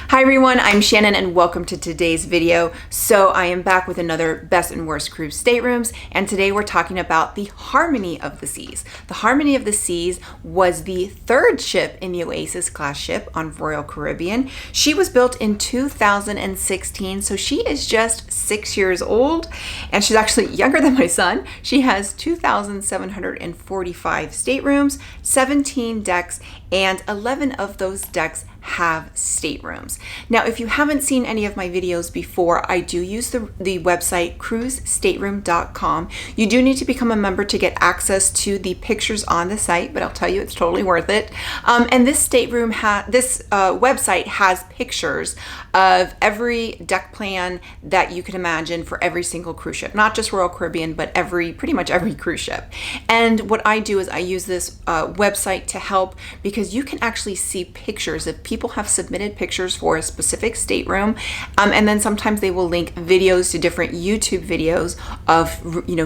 Hi everyone, I'm Shannon and welcome to today's video. So I am back with another Best and Worst Cruise Staterooms, and today we're talking about the Harmony of the Seas. The Harmony of the Seas was the third ship in the Oasis Class ship on Royal Caribbean. She was built in 2016, so she is just 6 years old, and she's actually younger than my son. She has 2,745 staterooms, 17 decks, and 11 of those decks have staterooms. Now, if you haven't seen any of my videos before, I do use the website cruisestateroom.com. You do need to become a member to get access to the pictures on the site, but I'll tell you it's totally worth it. And this website has pictures of every deck plan that you can imagine for every single cruise ship, not just Royal Caribbean, but pretty much every cruise ship. And what I do is I use this website to help, because you can actually see pictures if people have submitted pictures for a specific stateroom, and then sometimes they will link videos to different YouTube videos of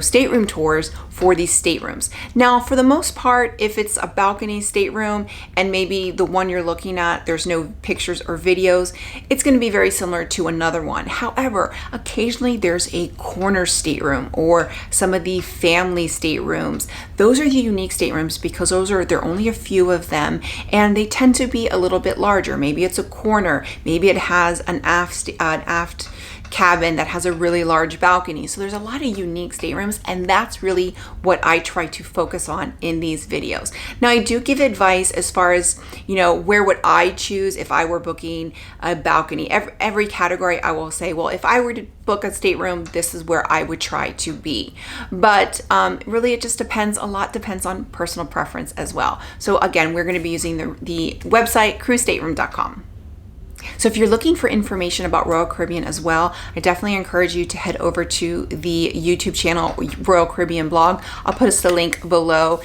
stateroom tours for these staterooms. Now, for the most part, if it's a balcony stateroom and maybe the one you're looking at, there's no pictures or videos, it's going to be very similar to another one. However, occasionally there's a corner stateroom or some of the family staterooms. Those are the unique staterooms because there are only a few of them, and they tend to be a little bit larger. Maybe it's a corner, maybe it has an aft cabin that has a really large balcony. So there's a lot of unique staterooms, and that's really what I try to focus on in these videos. Now, I do give advice as far as, where would I choose if I were booking a balcony. Every category I will say, well, if I were to book a stateroom, this is where I would try to be. But really, it just depends. A lot depends on personal preference as well. So again, we're going to be using the website cruisestateroom.com. So if you're looking for information about Royal Caribbean as well, I definitely encourage you to head over to the YouTube channel, Royal Caribbean blog. I'll put the link below.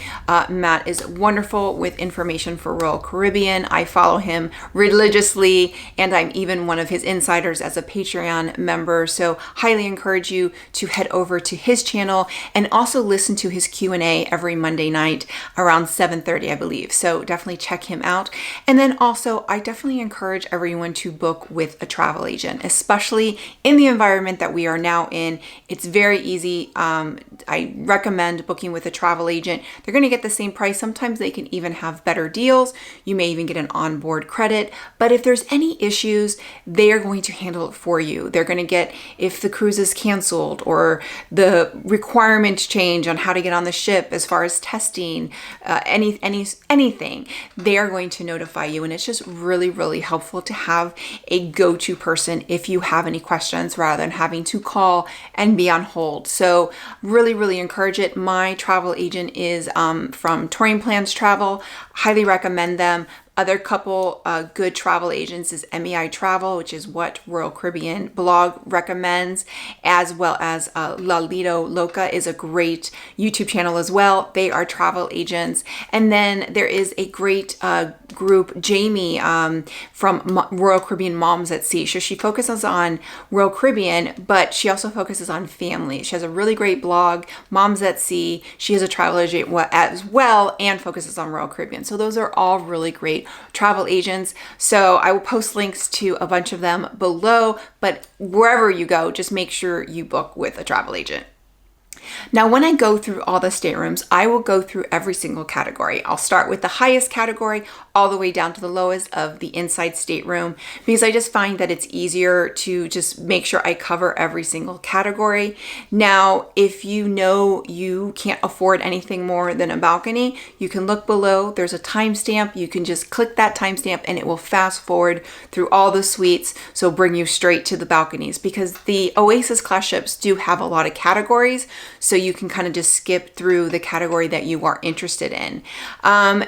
Matt is wonderful with information for Royal Caribbean. I follow him religiously, and I'm even one of his insiders as a Patreon member. So highly encourage you to head over to his channel and also listen to his Q&A every Monday night around 7:30, I believe. So definitely check him out. And then also, I definitely encourage everyone to book with a travel agent, especially in the environment that we are now in. It's very easy. I recommend booking with a travel agent. They're going to get the same price. Sometimes they can even have better deals. You may even get an onboard credit. But if there's any issues, they are going to handle it for you. They're going to get, if the cruise is canceled or the requirements change on how to get on the ship as far as testing, anything, they are going to notify you. And it's just really, really helpful to have a go-to person if you have any questions rather than having to call and be on hold. So really, really encourage it. My travel agent is from Touring Plans Travel. Highly recommend them. Other couple good travel agents is MEI Travel, which is what Royal Caribbean blog recommends, as well as La Lido Loca is a great YouTube channel as well. They are travel agents. And then there is a great group, Jamie, from Royal Caribbean Moms at Sea. So she focuses on Royal Caribbean, but she also focuses on family. She has a really great blog, Moms at Sea. She is a travel agent as well and focuses on Royal Caribbean. So those are all really great travel agents. So I will post links to a bunch of them below, but wherever you go, just make sure you book with a travel agent. Now, when I go through all the staterooms, I will go through every single category. I'll start with the highest category all the way down to the lowest of the inside stateroom, because I just find that it's easier to just make sure I cover every single category. Now, if you know you can't afford anything more than a balcony, you can look below. There's a timestamp. You can just click that timestamp and it will fast forward through all the suites, so bring you straight to the balconies, because the Oasis Class ships do have a lot of categories. So you can kind of just skip through the category that you are interested in.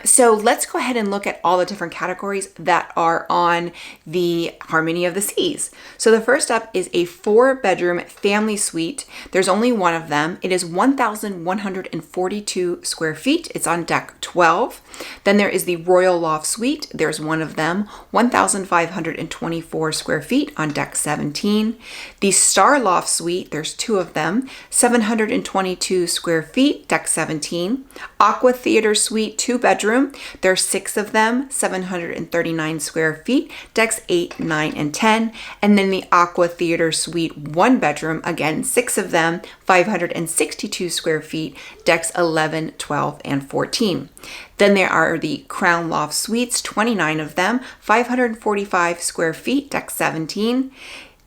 So let's go ahead and look at all the different categories that are on the Harmony of the Seas. So the first up is a 4-bedroom family suite. There's only one of them. It is 1,142 square feet. It's on deck 12. Then there is the Royal Loft Suite. There's one of them, 1,524 square feet on deck 17. The Star Loft Suite, there's two of them, 722 square feet, deck 17. Aqua Theater Suite, 2-bedroom. There's 6 of them. them, 739 square feet, decks 8, 9, and 10. And then the Aqua Theater Suite 1 bedroom, again, 6 of them, 562 square feet, decks 11, 12, and 14. Then there are the Crown Loft Suites, 29 of them, 545 square feet, deck 17.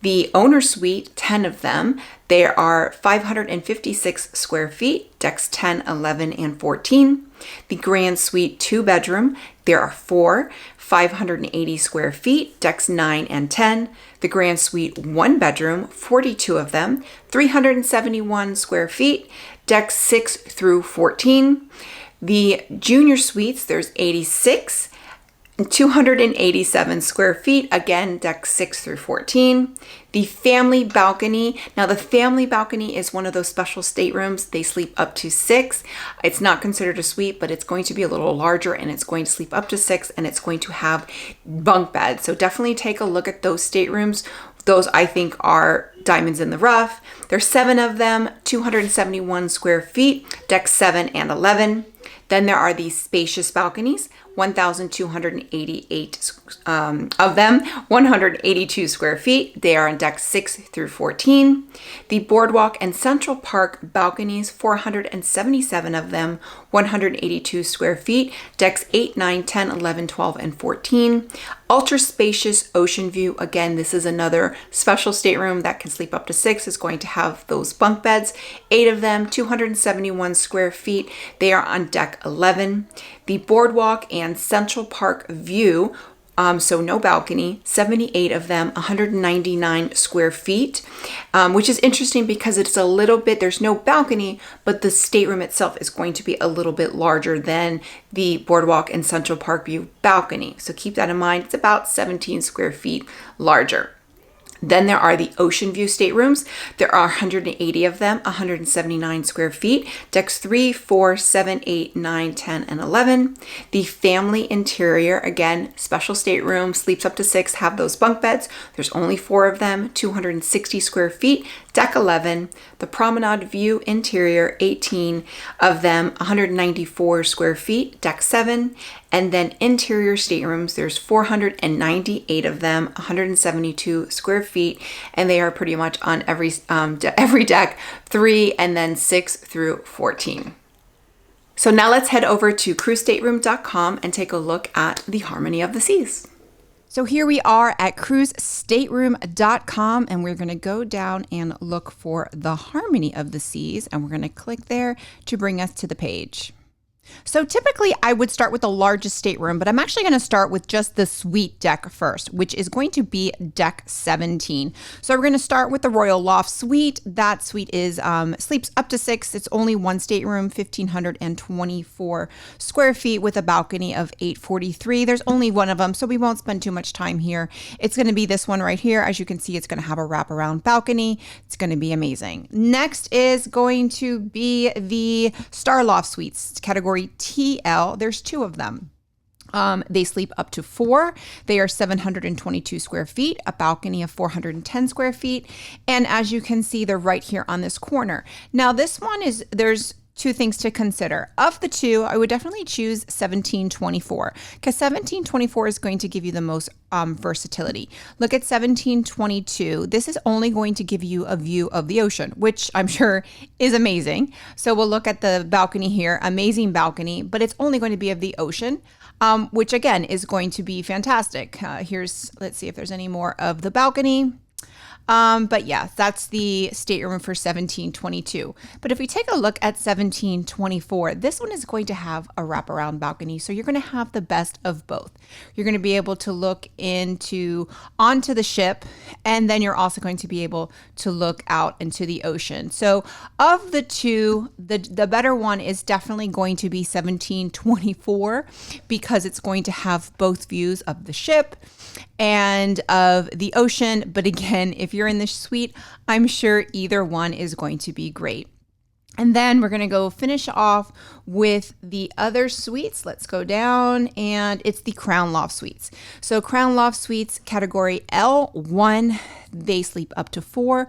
The Owner Suite, 10 of them, there are 556 square feet, decks 10, 11, and 14. The Grand Suite 2 bedroom, there are 4, 580 square feet, decks 9 and 10. The Grand Suite 1 bedroom, 42 of them, 371 square feet, decks 6 through 14. The Junior Suites, there's 86, 287 square feet, again, decks 6 through 14. The Family Balcony, now the Family Balcony is one of those special staterooms. They sleep up to 6. It's not considered a suite, but it's going to be a little larger and it's going to sleep up to 6 and it's going to have bunk beds. So definitely take a look at those staterooms. Those I think are diamonds in the rough. There's 7 of them, 271 square feet, decks 7 and 11. Then there are these Spacious balconies, 1,288 of them, 182 square feet. They are on decks 6 through 14. The Boardwalk and Central Park balconies, 477 of them, 182 square feet, decks 8, 9, 10, 11, 12, and 14. Ultra spacious Oceanview. Again, this is another special stateroom that can sleep up to 6. It's going to have those bunk beds, 8 of them, 271 square feet. They are on deck 11. The Boardwalk and Central Park View, so no balcony, 78 of them, 199 square feet, which is interesting because it's a little bit, there's no balcony, but the stateroom itself is going to be a little bit larger than the Boardwalk and Central Park View balcony. So keep that in mind. It's about 17 square feet larger. Then there are the Oceanview staterooms. There are 180 of them, 179 square feet, decks 3, 4, 7, 8, 9, 10, and 11. The Family Interior, again, special stateroom, sleeps up to 6, have those bunk beds. There's only 4 of them, 260 square feet, deck 11. The Promenade View Interior, 18 of them, 194 square feet, deck 7. And then interior staterooms, there's 498 of them, 172 square feet, and they are pretty much on every deck, 3 and then 6 through 14. So now let's head over to cruisestateroom.com and take a look at the Harmony of the Seas. So here we are at cruisestateroom.com, and we're going to go down and look for the Harmony of the Seas, and we're going to click there to bring us to the page. So typically I would start with the largest stateroom, but I'm actually going to start with just the suite deck first, which is going to be deck 17. So we're going to start with the Royal Loft Suite. That suite is sleeps up to 6. It's only one stateroom, 1,524 square feet with a balcony of 843. There's only one of them, so we won't spend too much time here. It's going to be this one right here. As you can see, it's going to have a wraparound balcony. It's going to be amazing. Next is going to be the Star Loft Suites, category TL. There's 2 of them. They sleep up to 4. They are 722 square feet, a balcony of 410 square feet. And as you can see, they're right here on this corner. Now this one there's 2 things to consider. Of the 2, I would definitely choose 1724 because 1724 is going to give you the most versatility. Look at 1722. This is only going to give you a view of the ocean, which I'm sure is amazing. So we'll look at the balcony here, amazing balcony, but it's only going to be of the ocean, which again is going to be fantastic. Let's see if there's any more of the balcony. But yeah, that's the stateroom for 1722. But if we take a look at 1724, this one is going to have a wraparound balcony. So you're going to have the best of both. You're going to be able to look onto the ship, and then you're also going to be able to look out into the ocean. So of the 2, the better one is definitely going to be 1724 because it's going to have both views of the ship and of the ocean. But again, if you're in the suite, I'm sure either one is going to be great. And then we're going to go finish off with the other suites. Let's go down, and it's the Crown Loft Suites. So Crown Loft Suites category L1, they sleep up to 4.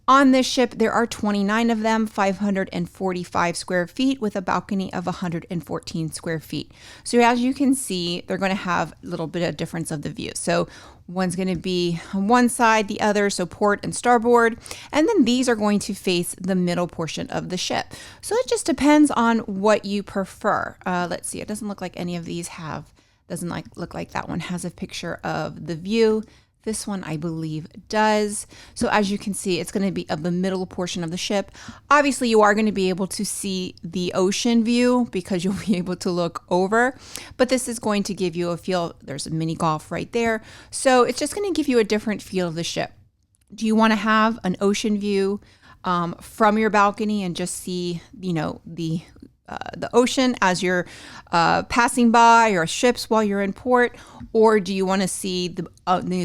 On this ship, there are 29 of them, 545 square feet with a balcony of 114 square feet. So as you can see, they're going to have a little bit of difference of the view. So one's going to be on one side, the other, so port and starboard. And then these are going to face the middle portion of the ship. So it just depends on what you prefer. Let's see, it doesn't look like any of these look like that one has a picture of the view. This one, I believe, does. So as you can see, it's going to be of the middle portion of the ship. Obviously, you are going to be able to see the ocean view because you'll be able to look over. But this is going to give you a feel. There's a mini golf right there. So it's just going to give you a different feel of the ship. Do you want to have an ocean view from your balcony and just see, the ocean as you're passing by, or ships while you're in port? Or do you want to see the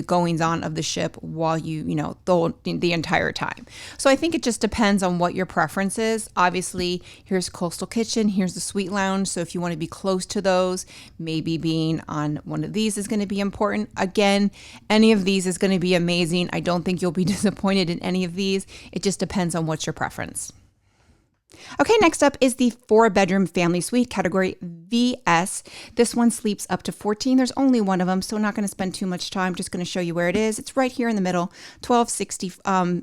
goings on of the ship while the entire time? So I think it just depends on what your preference is. Obviously, here's Coastal Kitchen, here's the Suite Lounge. So if you want to be close to those, maybe being on one of these is going to be important. Again, any of these is going to be amazing. I don't think you'll be disappointed in any of these. It just depends on what's your preference. Okay, next up is the 4-bedroom family suite, category VS. This one sleeps up to 14. There's only one of them, so I'm not going to spend too much time. Just going to show you where it is. It's right here in the middle, 1260,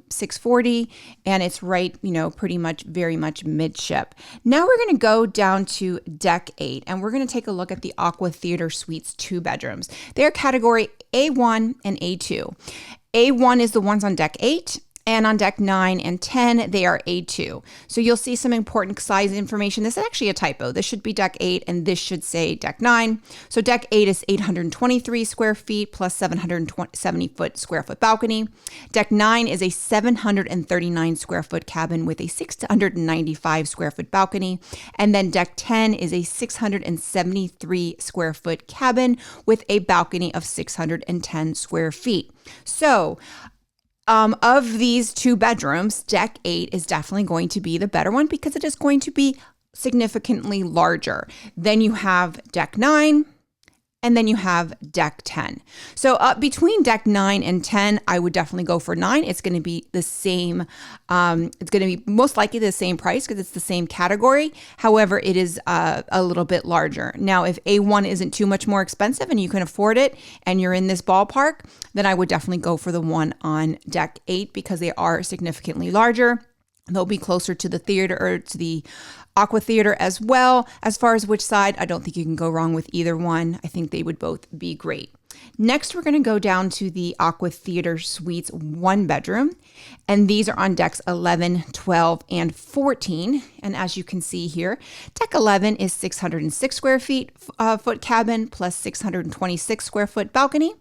640, and it's right, pretty much, very much midship. Now we're going to go down to deck 8, and we're going to take a look at the Aqua Theater Suites 2 bedrooms. They're category A1 and A2. A1 is the ones on deck 8. And on deck 9 and 10, they are A2. So you'll see some important size information. This is actually a typo. This should be deck 8, and this should say deck 9. So deck 8 is 823 square feet plus 770 square foot balcony. Deck 9 is a 739 square foot cabin with a 695 square foot balcony. And then deck 10 is a 673 square foot cabin with a balcony of 610 square feet. So, of these 2 bedrooms, deck 8 is definitely going to be the better one because it is going to be significantly larger. Then you have deck 9, and then you have deck 10. So between deck 9 and 10, I would definitely go for 9. It's going to be the same. It's going to be most likely the same price because it's the same category. However, it is a little bit larger. Now, if A1 isn't too much more expensive and you can afford it and you're in this ballpark, then I would definitely go for the one on deck 8 because they are significantly larger. They'll be closer to the theater or to the Aqua Theater as well. As far as which side, I don't think you can go wrong with either one. I think they would both be great. Next, we're going to go down to the Aqua Theater Suites 1 bedroom. And these are on decks 11, 12, and 14. And as you can see here, deck 11 is 606 square foot cabin plus 626 square foot balcony.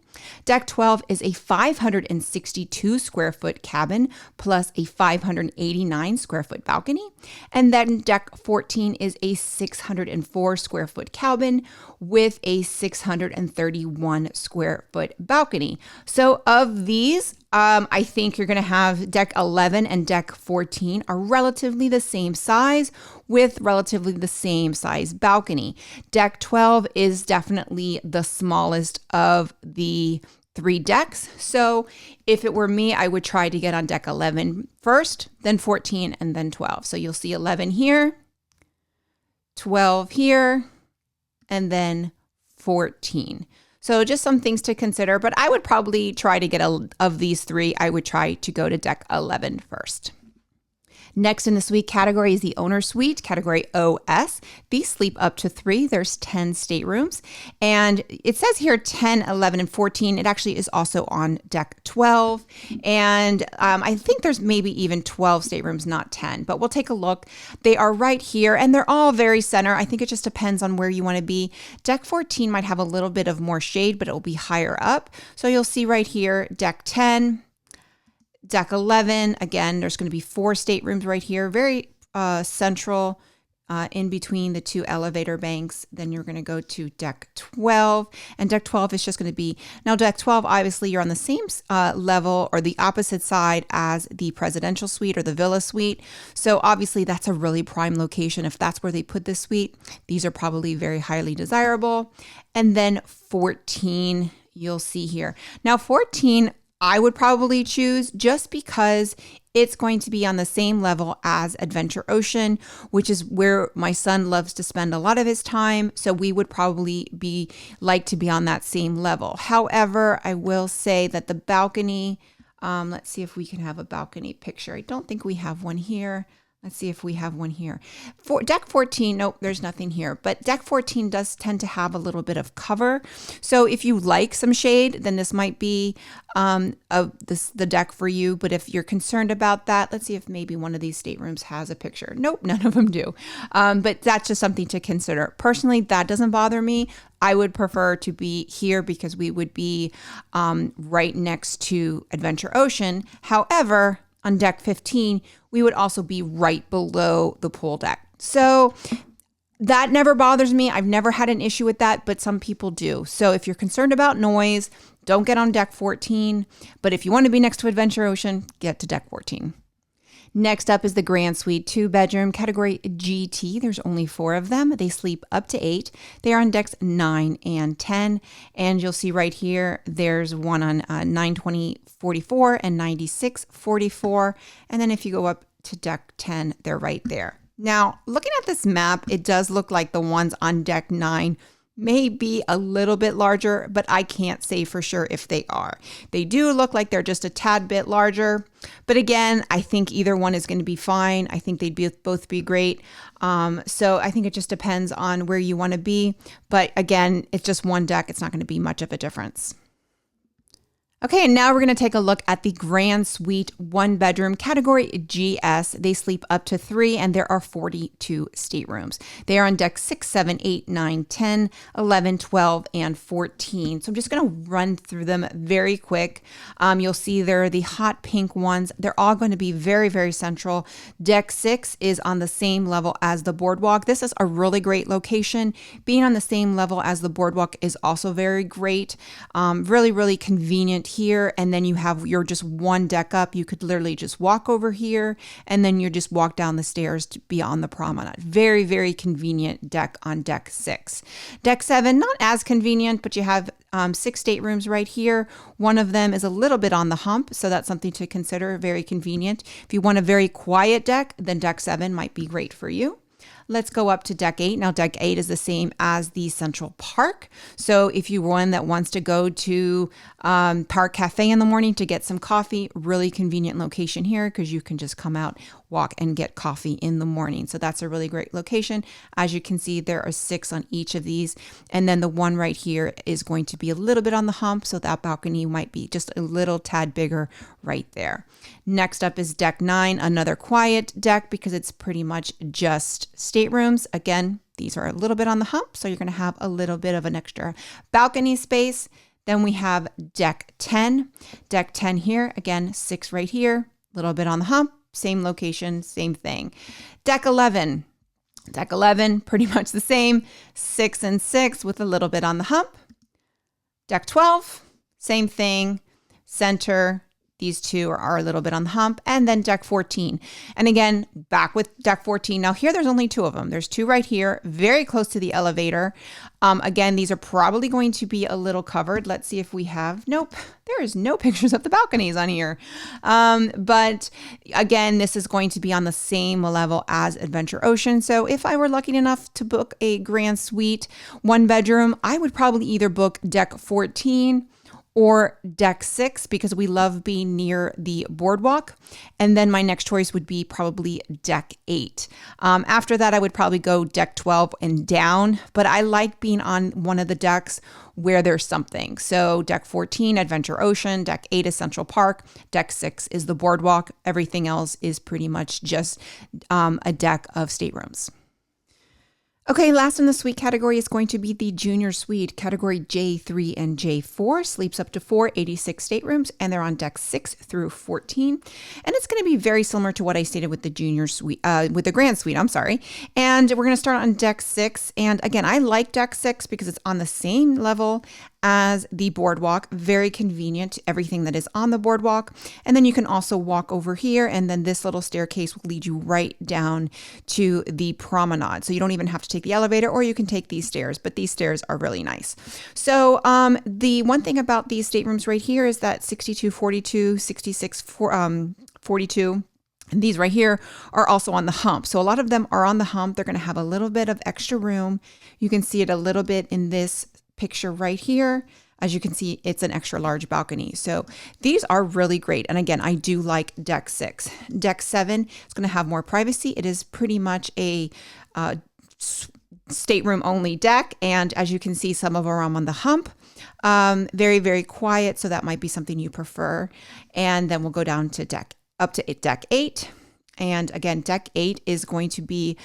Deck 12 is a 562 square foot cabin plus a 589 square foot balcony. And then deck 14 is a 604 square foot cabin with a 631 square foot balcony. So of these, I think you're going to have deck 11 and deck 14 are relatively the same size with relatively the same size balcony. Deck 12 is definitely the smallest of the 3 decks. So if it were me, I would try to get on deck 11 first, then 14, and then 12. So you'll see 11 here, 12 here, and then 14. So just some things to consider, but I would probably try to get of these 3, I would try to go to deck 11 first. Next in the suite category is the owner suite, category OS. These sleep up to 3. There's 10 staterooms. And it says here 10, 11, and 14. It actually is also on deck 12. And I think there's maybe even 12 staterooms, not 10. But we'll take a look. They are right here, and they're all very center. I think it just depends on where you want to be. Deck 14 might have a little bit of more shade, but it will be higher up. So you'll see right here, deck 10. Deck 11, again, there's going to be 4 staterooms right here, very central in between the 2 elevator banks. Then you're going to go to deck 12, and deck 12 is just going to be, now deck 12, obviously you're on the same level or the opposite side as the presidential suite or the villa suite. So obviously that's a really prime location. If that's where they put this suite, these are probably very highly desirable. And then 14, you'll see here. Now 14, I would probably choose, just because it's going to be on the same level as Adventure Ocean, which is where my son loves to spend a lot of his time. So we would probably like to be on that same level. However, I will say that the balcony, let's see if we can have a balcony picture. I don't think we have one here. Let's see if we have one here. For deck 14, nope, there's nothing here. But deck 14 does tend to have a little bit of cover. So if you like some shade, then this might be the deck for you. But if you're concerned about that, let's see if maybe one of these staterooms has a picture. Nope, none of them do. But that's just something to consider. Personally, that doesn't bother me. I would prefer to be here because we would be right next to Adventure Ocean. However, on deck 15, we would also be right below the pool deck. So that never bothers me. I've never had an issue with that, but some people do. So if you're concerned about noise, don't get on deck 14. But if you want to be next to Adventure Ocean, get to deck 14. Next up is the Grand Suite 2-bedroom category GT. There's only 4 of them. They sleep up to 8. They are on decks 9 and 10. And you'll see right here, there's one on 920-44 and 96-44. And then if you go up to deck 10, they're right there. Now, looking at this map, it does look like the ones on deck 9 may be a little bit larger, but I can't say for sure if they are. They do look like they're just a tad bit larger, but again, I think either one is going to be fine. I think both be great. So I think it just depends on where you want to be. But again, it's just one deck. It's not going to be much of a difference. Okay, and now we're going to take a look at the Grand Suite 1-bedroom category GS. They sleep up to 3, and there are 42 staterooms. They are on deck 6, 7, 8, 9, 10, 11, 12, and 14. So I'm just going to run through them very quick. You'll see they're the hot pink ones. They're all going to be very, very central. Deck 6 is on the same level as the Boardwalk. This is a really great location. Being on the same level as the Boardwalk is also very great. Really, really convenient here, and then you're just one deck up. You could literally just walk over here, and then you just walk down the stairs to be on the promenade. Very, very convenient deck on deck 6. Deck 7, not as convenient, but you have 6 staterooms right here. One of them is a little bit on the hump, so that's something to consider. Very convenient. If you want a very quiet deck, then deck 7 might be great for you. Let's go up to deck 8. Now, deck 8 is the same as the Central Park. So if you're one that wants to go to Park Cafe in the morning to get some coffee, really convenient location here because you can just come out, walk, and get coffee in the morning. So that's a really great location. As you can see, there are 6 on each of these. And then the one right here is going to be a little bit on the hump. So that balcony might be just a little tad bigger right there. Next up is deck 9, another quiet deck because it's pretty much just staterooms. Again, these are a little bit on the hump, so you're going to have a little bit of an extra balcony space. Then we have deck 10. Deck 10 here, again, 6 right here, a little bit on the hump, same location, same thing. Deck 11. Deck 11, pretty much the same, 6 and 6 with a little bit on the hump. Deck 12, same thing, center. These two are a little bit on the hump. And then deck 14. And again, back with deck 14. Now here, there's only 2 of them. There's 2 right here, very close to the elevator. Again, these are probably going to be a little covered. Let's see if we have, nope, there is no pictures of the balconies on here. But again, this is going to be on the same level as Adventure Ocean. So if I were lucky enough to book a Grand Suite 1-bedroom, I would probably either book deck 14 or deck 6 because we love being near the Boardwalk. And then my next choice would be probably deck 8. After that, I would probably go deck 12 and down, but I like being on one of the decks where there's something. So deck 14, Adventure Ocean, deck 8 is Central Park, deck 6 is the Boardwalk. Everything else is pretty much just a deck of staterooms. Okay, last in the suite category is going to be the Junior Suite, category J3 and J4, sleeps up to 4, 86 staterooms, and they're on deck 6 through 14. And it's going to be very similar to what I stated with the Junior Suite, with the Grand Suite, I'm sorry. And we're going to start on deck 6. And again, I like deck 6 because it's on the same level as the boardwalk. Very convenient, everything that is on the boardwalk. And then you can also walk over here, and then this little staircase will lead you right down to the promenade. So you don't even have to take the elevator, or you can take these stairs, but these stairs are really nice. So the one thing about these staterooms right here is that 6242, 6642, and these right here are also on the hump. So a lot of them are on the hump. They're going to have a little bit of extra room. You can see it a little bit in this picture right here. As you can see, it's an extra large balcony. So these are really great. And again, I do like deck 6. Deck 7 is going to have more privacy. It is pretty much a stateroom only deck. And as you can see, some of them are on the hump. Very, very quiet. So that might be something you prefer. And then we'll go down to deck 8. And again, deck 8 is going to be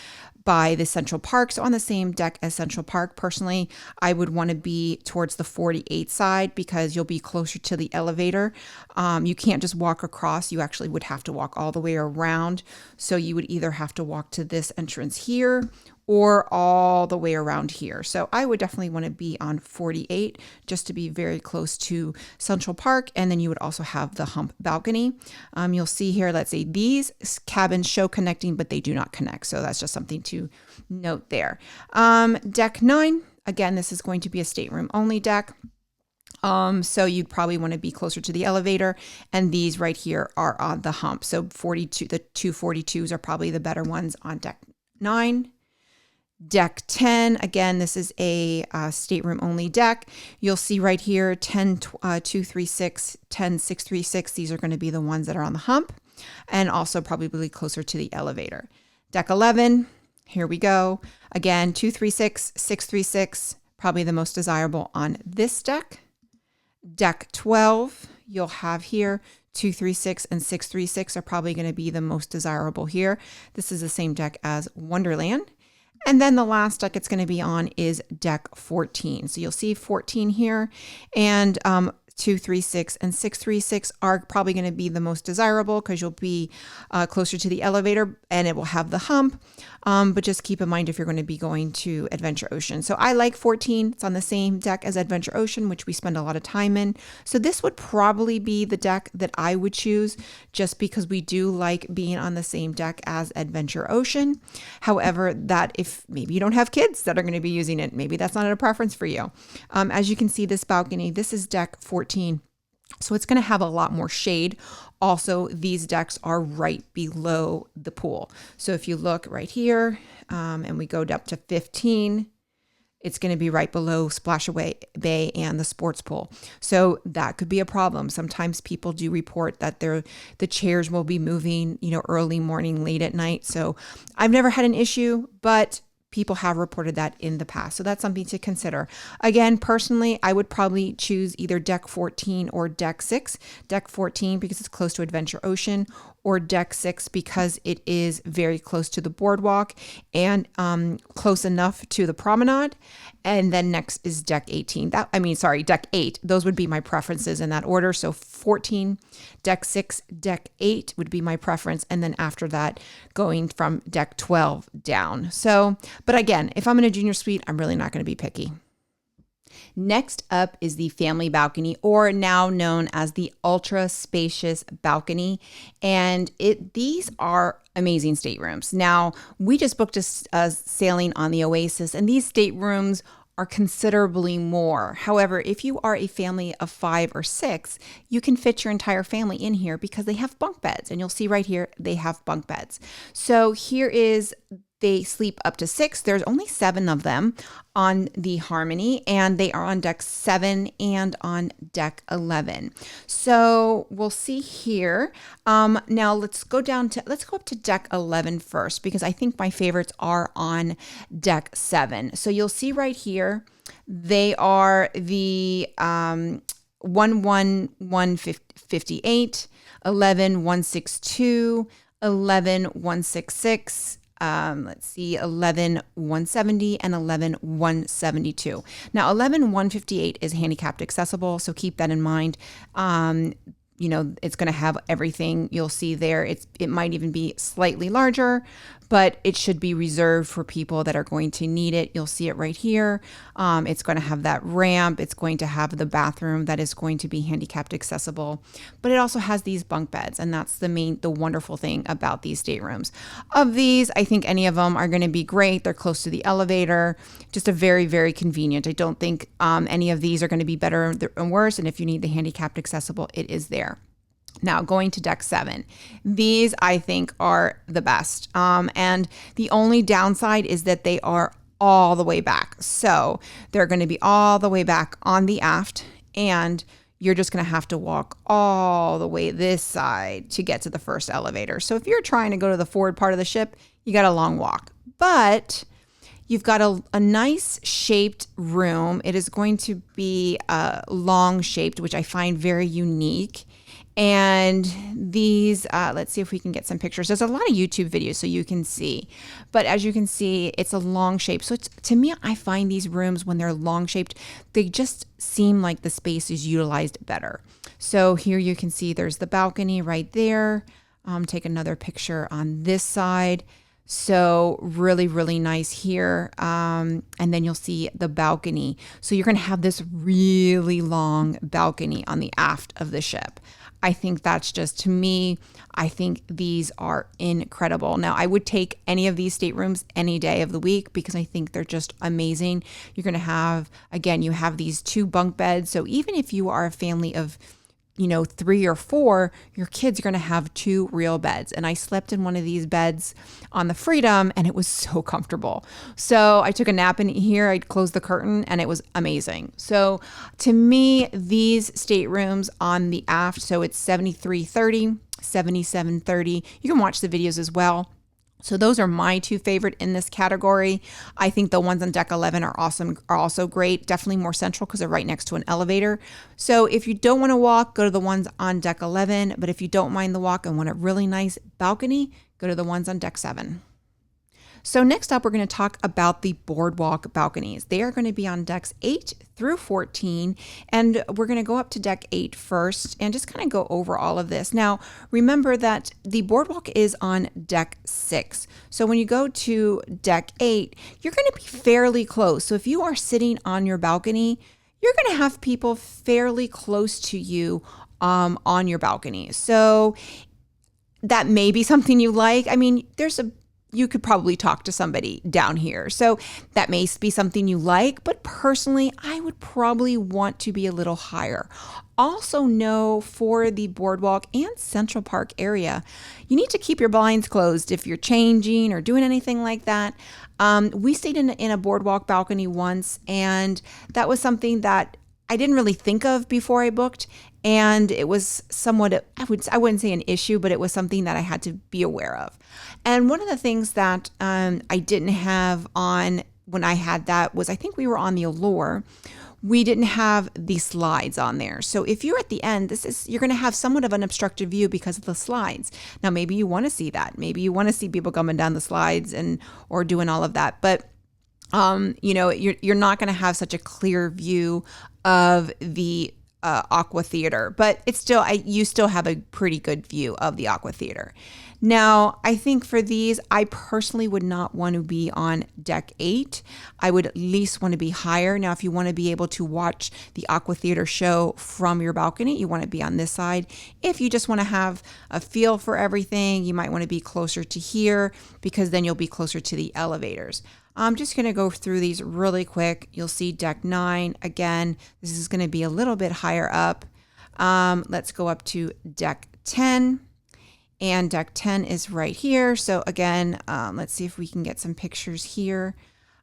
by the Central Park. So on the same deck as Central Park. Personally, I would want to be towards the 48 side because you'll be closer to the elevator. You can't just walk across. You actually would have to walk all the way around. So you would either have to walk to this entrance here or all the way around here. So I would definitely want to be on 48 just to be very close to Central Park. And then you would also have the hump balcony. You'll see here, let's say these cabins show connecting, but they do not connect. So that's just something to note there. Deck 9, again, this is going to be a stateroom only deck. So you'd probably want to be closer to the elevator, and these right here are on the hump. So 42, the 242s are probably the better ones on deck 9. Deck 10, again, this is a stateroom only deck. You'll see right here, 10, 236, 10, 636. These are going to be the ones that are on the hump and also probably closer to the elevator. Deck 11, here we go. Again, 236, 636, probably the most desirable on this deck. Deck 12, you'll have here 236 and 636 are probably going to be the most desirable here. This is the same deck as Wonderland. And then the last deck it's going to be on is deck 14. So you'll see 14 here, and 236 and 636 are probably going to be the most desirable because you'll be closer to the elevator and it will have the hump. But just keep in mind if you're going to be going to Adventure Ocean. So I like 14. It's on the same deck as Adventure Ocean, which we spend a lot of time in. So this would probably be the deck that I would choose just because we do like being on the same deck as Adventure Ocean. However, that if maybe you don't have kids that are going to be using it, maybe that's not a preference for you. As you can see, this balcony, this is deck 14. So it's going to have a lot more shade. Also, these decks are right below the pool. So if you look right here and we go up to 15, it's going to be right below Splashaway Bay and the sports pool. So that could be a problem. Sometimes people do report that the chairs will be moving, early morning, late at night. So I've never had an issue, but people have reported that in the past. So that's something to consider. Again, personally, I would probably choose either deck 14 or deck 6. Deck 14 because it's close to Adventure Ocean, or deck 6 because it is very close to the boardwalk and close enough to the promenade. And then next is deck 18. Deck 8. Those would be my preferences in that order. So 14, deck 6, deck 8 would be my preference. And then after that, going from deck 12 down. So, but again, if I'm in a junior suite, I'm really not going to be picky. Next up is the family balcony, or now known as the ultra spacious balcony. And these are amazing staterooms. Now, we just booked a sailing on the Oasis, and these staterooms are considerably more. However, if you are a family of 5 or 6, you can fit your entire family in here because they have bunk beds. And you'll see right here, they have bunk beds. So here is they sleep up to 6. There's only 7 of them on the Harmony, and they are on deck 7 and on deck 11. So we'll see here. Now let's go up to deck 11 first, because I think my favorites are on deck 7. So you'll see right here, they are the 11158, 11162, 11166. Let's see, 11170 and 11172. Now, 11158 is handicapped accessible, so keep that in mind. you know, it's going to have everything you'll see there. It might even be slightly larger, but it should be reserved for people that are going to need it. You'll see it right here. It's going to have that ramp. It's going to have the bathroom that is going to be handicapped accessible, but it also has these bunk beds. And that's the wonderful thing about these staterooms. Of these, I think any of them are going to be great. They're close to the elevator, just a very, very convenient. I don't think any of these are going to be better or worse. And if you need the handicapped accessible, it is there. Now, going to deck 7, these I think are the best. And the only downside is that they are all the way back. So they're going to be all the way back on the aft, and you're just going to have to walk all the way this side to get to the first elevator. So if you're trying to go to the forward part of the ship, you got a long walk. But you've got a nice shaped room. It is going to be long shaped, which I find very unique. And these, let's see if we can get some pictures. There's a lot of YouTube videos so you can see. But as you can see, it's a long shape. So to me, I find these rooms, when they're long shaped, they just seem like the space is utilized better. So here you can see there's the balcony right there. Take another picture on this side. So really, really nice here. And then you'll see the balcony. So you're going to have this really long balcony on the aft of the ship. I think that's just, to me, I think these are incredible. Now, I would take any of these staterooms any day of the week because I think they're just amazing. You're going to have, again, you have these 2 bunk beds. So even if you are a family of, 3 or 4, your kids are going to have 2 real beds. And I slept in one of these beds on the Freedom, and it was so comfortable. So I took a nap in here. I closed the curtain, and it was amazing. So to me, these staterooms on the aft, so it's 7330, 7730. You can watch the videos as well. So those are my 2 favorite in this category. I think the ones on deck 11 are awesome, are also great. Definitely more central because they're right next to an elevator. So if you don't want to walk, go to the ones on deck 11. But if you don't mind the walk and want a really nice balcony, go to the ones on deck 7. So next up, we're going to talk about the boardwalk balconies. They are going to be on decks 8 through 14, and we're going to go up to deck 8 first and just kind of go over all of this. Now, remember that the boardwalk is on deck 6. So when you go to deck 8, you're going to be fairly close. So if you are sitting on your balcony, you're going to have people fairly close to you on your balcony. So that may be something you like. I mean, you could probably talk to somebody down here. So that may be something you like, but personally, I would probably want to be a little higher. Also know for the boardwalk and Central Park area, you need to keep your blinds closed if you're changing or doing anything like that. We stayed in a boardwalk balcony once, and that was something that I didn't really think of before I booked. And it was somewhat, I wouldn't say an issue, but it was something that I had to be aware of. And one of the things that I didn't have on when I had that was, I think we were on the Allure. We didn't have the slides on there. So if you're at the end, you're going to have somewhat of an obstructed view because of the slides. Now, maybe you want to see that. Maybe you want to see people coming down the slides or doing all of that. But you're not going to have such a clear view of the Aqua Theater, but you still have a pretty good view of the Aqua Theater. Now, I think for these, I personally would not want to be on deck 8. I would at least want to be higher. Now, if you want to be able to watch the Aqua Theater show from your balcony, you want to be on this side. If you just want to have a feel for everything, you might want to be closer to here because then you'll be closer to the elevators. I'm just going to go through these really quick. You'll see deck 9. Again, this is going to be a little bit higher up. Let's go up to deck 10. And deck 10 is right here. So again, let's see if we can get some pictures here.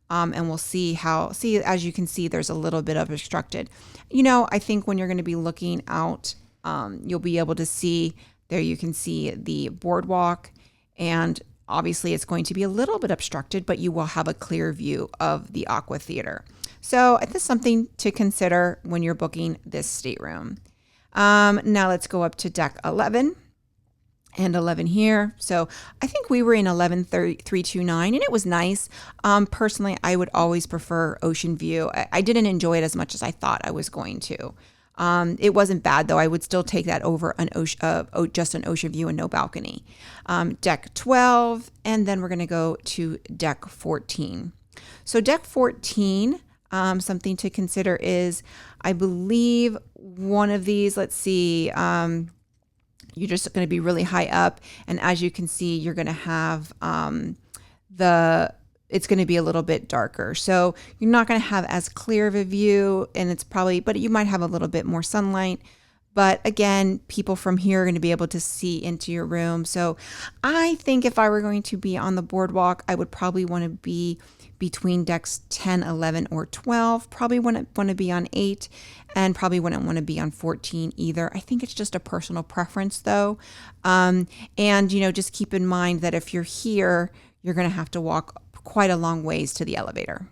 And we'll see as you can see, there's a little bit of obstructed. I think when you're going to be looking out, you'll be able to see, there you can see the boardwalk, and obviously it's going to be a little bit obstructed, but you will have a clear view of the Aqua Theater. So this is something to consider when you're booking this stateroom. Now let's go up to deck 11. And 11 here. So I think we were in 11-329 and it was nice. Personally, I would always prefer Oceanview. I didn't enjoy it as much as I thought I was going to. It wasn't bad though. I would still take that over just an ocean view and no balcony. Deck 12, and then we're going to go to deck 14. So deck 14, something to consider is, I believe one of these, let's see, you're just going to be really high up. And as you can see, you're going to have it's going to be a little bit darker. So you're not going to have as clear of a view, and but you might have a little bit more sunlight. But again, people from here are going to be able to see into your room. So I think if I were going to be on the boardwalk, I would probably want to be between decks 10, 11, or 12. Probably wouldn't want to be on 8, and probably wouldn't want to be on 14 either. I think it's just a personal preference though. And, just keep in mind that if you're here, you're going to have to walk quite a long ways to the elevator.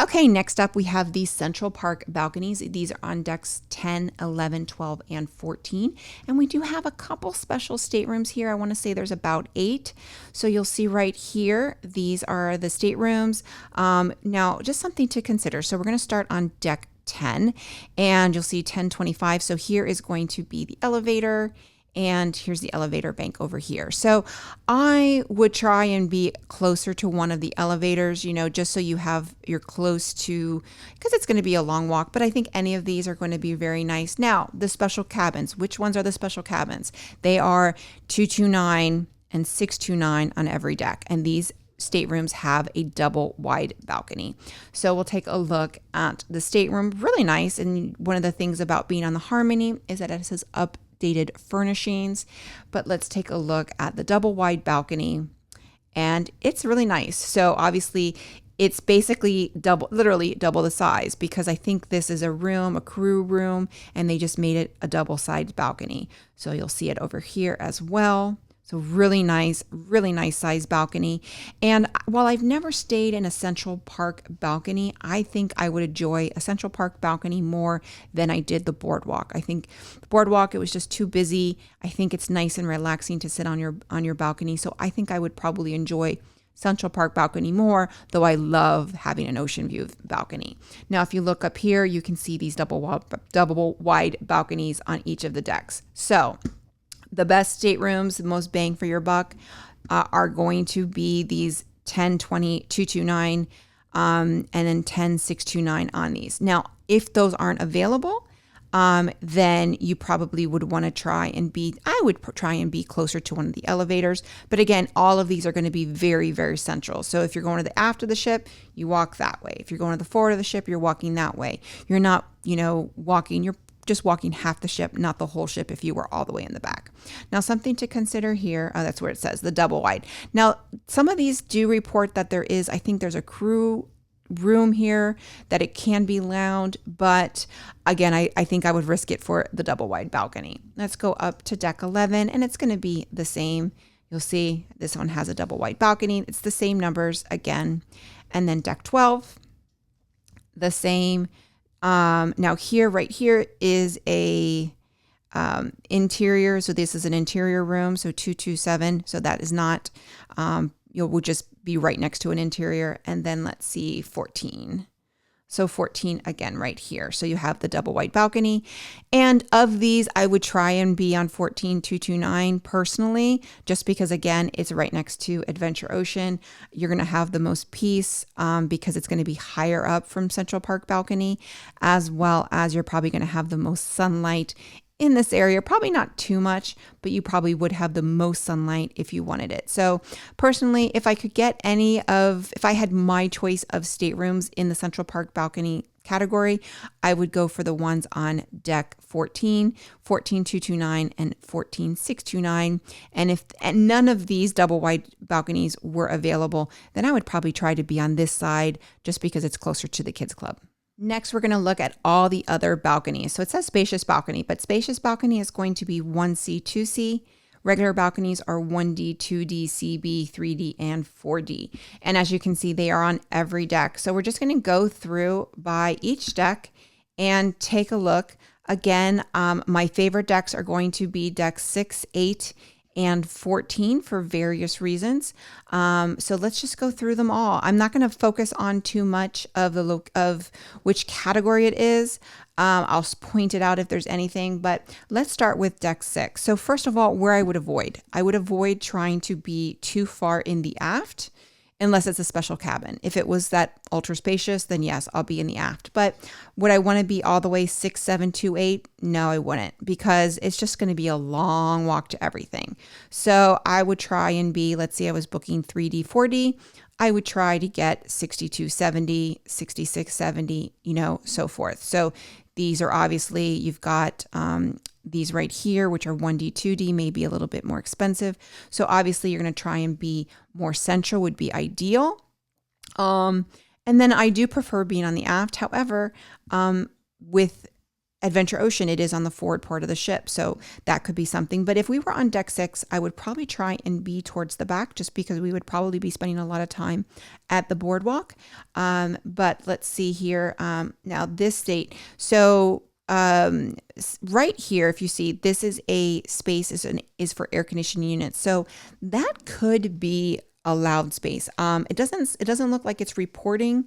Okay, next up we have the Central Park balconies. These are on decks 10, 11, 12, and 14. And we do have a couple special staterooms here. I want to say there's about 8. So you'll see right here, these are the staterooms. Now, just something to consider. So we're going to start on deck 10, and you'll see 1025. So here is going to be the elevator, and here's the elevator bank over here. So I would try and be closer to one of the elevators, just so you're close to, because it's going to be a long walk, but I think any of these are going to be very nice. Now, the special cabins, which ones are the special cabins? They are 229 and 629 on every deck. And these staterooms have a double wide balcony. So we'll take a look at the stateroom. Really nice. And one of the things about being on the Harmony is that it says updated furnishings. But let's take a look at the double wide balcony, and it's really nice. So obviously it's basically literally double the size, because I think this is a crew room, and they just made it a double sided balcony. So you'll see it over here as well. So really nice size balcony. And while I've never stayed in a Central Park balcony, I think I would enjoy a Central Park balcony more than I did the Boardwalk. I think the Boardwalk, it was just too busy. I think it's nice and relaxing to sit on your balcony. So I think I would probably enjoy Central Park balcony more, though I love having an ocean view balcony. Now, if you look up here, you can see these double wide balconies on each of the decks. So the best staterooms, the most bang for your buck, are going to be these 10, 20, 229, and then 10, 629 on these. Now, if those aren't available, then you probably would want to I would try and be closer to one of the elevators. But again, all of these are going to be very, very central. So if you're going to the aft of the ship, you walk that way. If you're going to the forward of the ship, you're walking that way. You're not, you're just walking half the ship, not the whole ship if you were all the way in the back. Now, something to consider here, that's where it says the double wide. Now, some of these do report that I think there's a crew room here, that it can be lounge, but again, I think I would risk it for the double wide balcony. Let's go up to deck 11, and it's going to be the same. You'll see this one has a double wide balcony. It's the same numbers again. And then deck 12, the same. Now right here is a interior. So this is an interior room. So 227. So that is not, we'll just be right next to an interior. And then let's see, 14. So 14 again right here. So you have the double wide balcony. And of these, I would try and be on 14229 personally, just because again, it's right next to Adventure Ocean. You're going to have the most peace because it's going to be higher up from Central Park balcony, as well as you're probably going to have the most sunlight in this area. Probably not too much, but you probably would have the most sunlight if you wanted it. So personally, if I had my choice of staterooms in the Central Park balcony category, I would go for the ones on deck 14, 14229, and 14629. And if none of these double wide balconies were available, then I would probably try to be on this side just because it's closer to the kids club. Next, we're going to look at all the other balconies. So it says Spacious balcony, but Spacious balcony is going to be 1C, 2C. Regular balconies are 1D, 2D, CB, 3D, and 4D. And as you can see, they are on every deck. So we're just going to go through by each deck and take a look. Again, my favorite decks are going to be decks 6, 8, and 14 for various reasons. So let's just go through them all. I'm not going to focus on too much of of which category it is. I'll point it out if there's anything, but let's start with deck 6. So first of all, where I would avoid trying to be too far in the aft, unless it's a special cabin. If it was that ultra spacious, then yes, I'll be in the aft. But would I want to be all the way 6, 7, 2, 8? No, I wouldn't, because it's just going to be a long walk to everything. So I would try and be, let's see, I was booking 3D, 4D. I would try to get 6270, 6670, so forth. So these are obviously, you've got these right here, which are 1D, 2D, maybe a little bit more expensive. So obviously you're going to try and be more central would be ideal. And then I do prefer being on the aft. However, with Adventure Ocean, it is on the forward part of the ship. So that could be something. But if we were on deck 6, I would probably try and be towards the back, just because we would probably be spending a lot of time at the boardwalk. But let's see here. Now this state. So right here, if you see, this is a space is for air conditioning units. So that could be a loud space. It doesn't look like it's reporting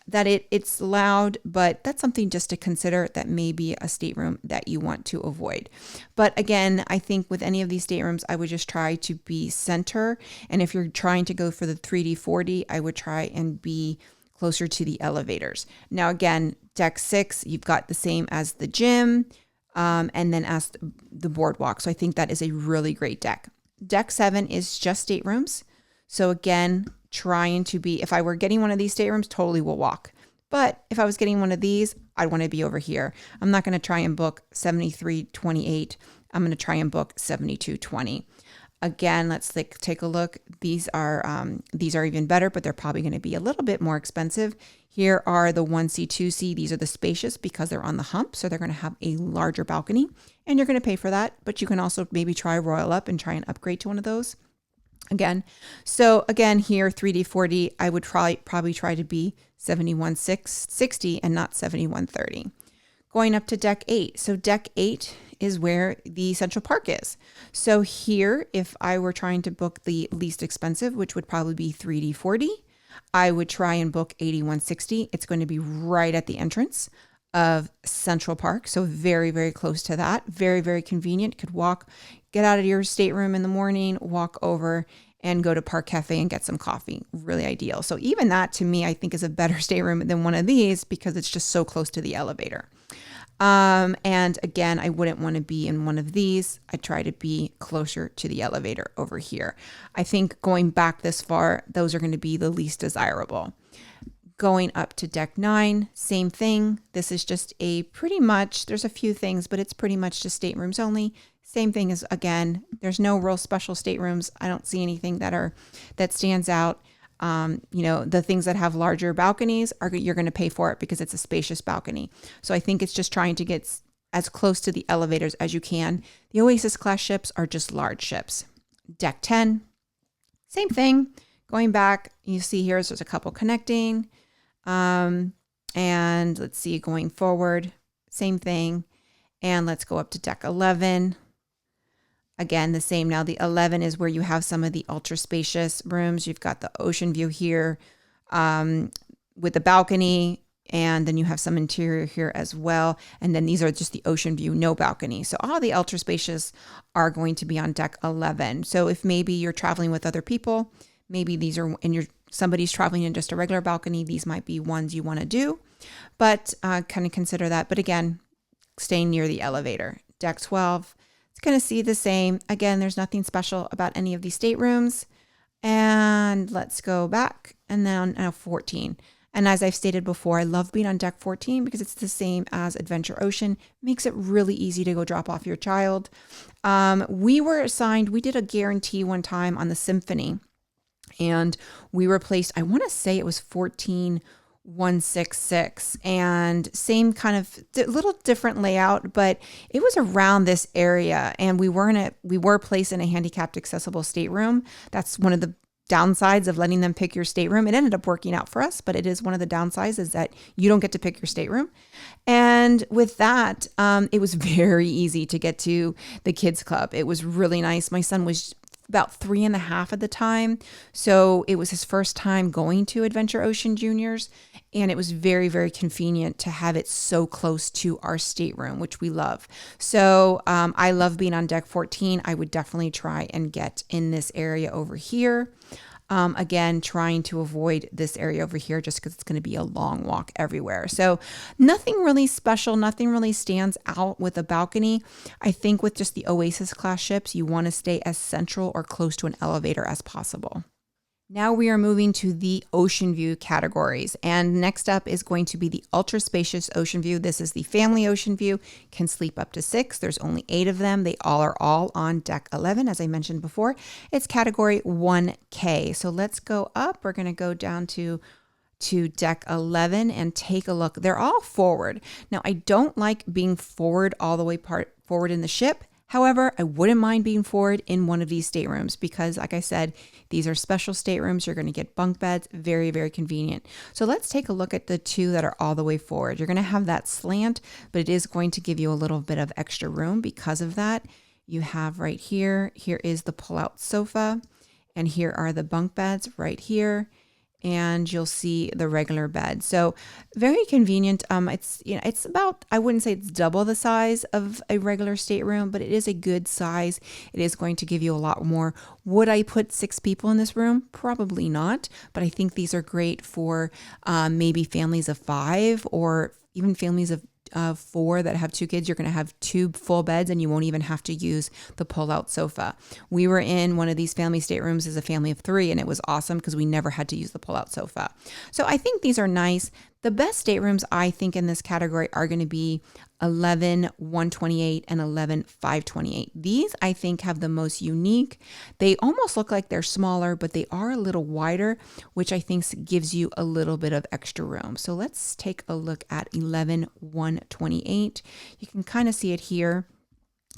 that it's loud, but that's something just to consider, that may be a stateroom that you want to avoid. But again, I think with any of these staterooms, I would just try to be center. And if you're trying to go for the 3D, 4D, I would try and be closer to the elevators. Now, again, deck 6, you've got the same as the gym, and then as the boardwalk. So I think that is a really great deck. Deck 7 is just staterooms. So again, trying to be, if I were getting one of these staterooms, totally will walk. But if I was getting one of these, I'd want to be over here. I'm not going to try and book 7328. I'm going to try and book 7220. Again, let's take a look. These are even better, but they're probably going to be a little bit more expensive. Here are the 1C, 2C. These are the spacious because they're on the hump. So they're going to have a larger balcony, and you're going to pay for that. But you can also maybe try Royal Up and try and upgrade to one of those. Again, here, 3D, 4D, I would probably try to be 7160 and not 7130. Going up to deck 8. So deck 8 is where the Central Park is. So here, if I were trying to book the least expensive, which would probably be 3D, 4D, I would try and book 8160. It's going to be right at the entrance of Central Park. So very, very close to that. Very, very convenient. Could walk, get out of your stateroom in the morning, walk over and go to Park Cafe and get some coffee. Really ideal. So even that, to me, I think is a better stateroom than one of these because it's just so close to the elevator. And again, I wouldn't want to be in one of these. I try to be closer to the elevator over here. I think going back this far, those are going to be the least desirable. Going up to deck 9, same thing. This is just pretty much, there's a few things, but it's pretty much just staterooms only. Same thing as, again, there's no real special staterooms. I don't see anything that stands out. The things that have larger balconies you're going to pay for it because it's a spacious balcony. So I think it's just trying to get as close to the elevators as you can. The Oasis Class ships are just large ships. Deck 10, same thing. Going back, you see here, there's a couple connecting. And let's see, going forward, same thing. And let's go up to deck 11. Again, the same. Now the 11 is where you have some of the ultra spacious rooms. You've got the Oceanview here with the balcony, and then you have some interior here as well. And then these are just the Oceanview, no balcony. So all the ultra spacious are going to be on deck 11. So if maybe you're traveling with other people, maybe these are, and somebody's traveling in just a regular balcony, these might be ones you want to do, but kind of consider that. But again, staying near the elevator. Deck 12, it's going to see the same. Again, there's nothing special about any of these staterooms. And let's go back. And then now 14. And as I've stated before, I love being on deck 14 because it's the same as Adventure Ocean. Makes it really easy to go drop off your child. We did a guarantee one time on the Symphony. And we were placed, I want to say it was 14166, and same kind of little different layout, but it was around this area. And we were placed in a handicapped accessible stateroom. That's one of the downsides of letting them pick your stateroom. It ended up working out for us, but it is one of the downsides is that you don't get to pick your stateroom. And with that, it was very easy to get to the kids club. It was really nice. My son was about 3.5 at the time. So it was his first time going to Adventure Ocean Juniors. And it was very, very convenient to have it so close to our stateroom, which we love. So I love being on deck 14. I would definitely try and get in this area over here. Again, trying to avoid this area over here just because it's going to be a long walk everywhere. So nothing really special, nothing really stands out with a balcony. I think with just the Oasis Class ships, you want to stay as central or close to an elevator as possible. Now we are moving to the Oceanview categories. And next up is going to be the ultra spacious Oceanview. This is the family Oceanview, can sleep up to 6. There's only 8 of them. They are all on deck 11, as I mentioned before. It's category 1K. So let's go up. We're going to go down to deck 11 and take a look. They're all forward. Now, I don't like being forward all the way forward in the ship. However, I wouldn't mind being forward in one of these staterooms because, like I said, these are special staterooms. You're going to get bunk beds, very, very convenient. So let's take a look at the 2 that are all the way forward. You're going to have that slant, but it is going to give you a little bit of extra room because of that. You have right here is the pull-out sofa, and here are the bunk beds right here. And you'll see the regular bed. So very convenient. It's about, I wouldn't say it's double the size of a regular stateroom, but it is a good size. It is going to give you a lot more. Would I put 6 people in this room? Probably not, but I think these are great for maybe families of 5 or even families of 4 that have 2 kids. You're going to have 2 full beds and you won't even have to use the pull-out sofa. We were in one of these family staterooms as a family of 3 and it was awesome because we never had to use the pull-out sofa. So I think these are nice. The best staterooms I think in this category are going to be 11 128 and 11 528. These I think have the most unique. They almost look like they're smaller, but they are a little wider, which I think gives you a little bit of extra room. So let's take a look at 11 128. You can kind of see it here.